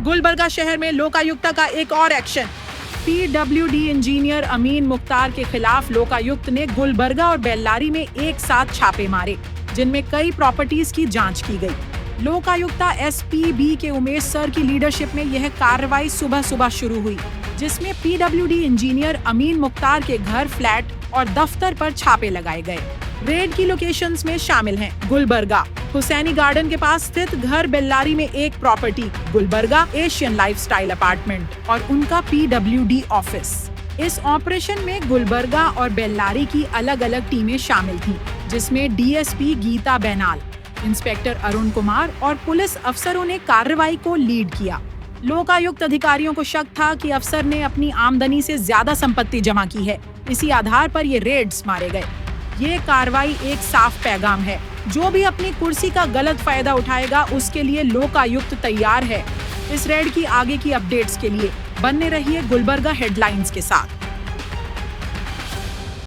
गुलबर्गा शहर में लोकायुक्त का एक और एक्शन। पीडब्ल्यूडी इंजीनियर अमीन मुख्तार के खिलाफ लोकायुक्त ने गुलबर्गा और बेल्लारी में एक साथ छापे मारे, जिनमें कई प्रॉपर्टीज की जांच की गई। लोकायुक्ता एसपीबी के उमेश सर की लीडरशिप में यह कार्रवाई सुबह शुरू हुई, जिसमें पीडब्ल्यूडी इंजीनियर अमीन मुख्तार के घर, फ्लैट और दफ्तर पर छापे लगाए गए। रेड की लोकेशंस में शामिल हैं गुलबर्गा हुसैनी गार्डन के पास स्थित घर, बेल्लारी में एक property Gulbarga Asian lifestyle apartment और उनका पीडब्ल्यूडी ऑफिस। इस ऑपरेशन में गुलबर्गा और बेल्लारी की अलग अलग टीमें शामिल थीं, जिसमें डीएसपी गीता बैनाल, इंस्पेक्टर अरुण कुमार और पुलिस अफसरों ने कार्रवाई को लीड किया। लोकायुक्त अधिकारियों को शक था कि अफसर ने अपनी आमदनी से ज्यादा संपत्ति जमा की है। इसी आधार पर ये रेड्स मारे गए। ये कार्रवाई एक साफ पैगाम है, जो भी अपनी कुर्सी का गलत फायदा उठाएगा उसके लिए लोकायुक्त तैयार है। इस रेड की आगे की अपडेट्स के लिए बने रहिए गुलबर्गा हेडलाइंस के साथ।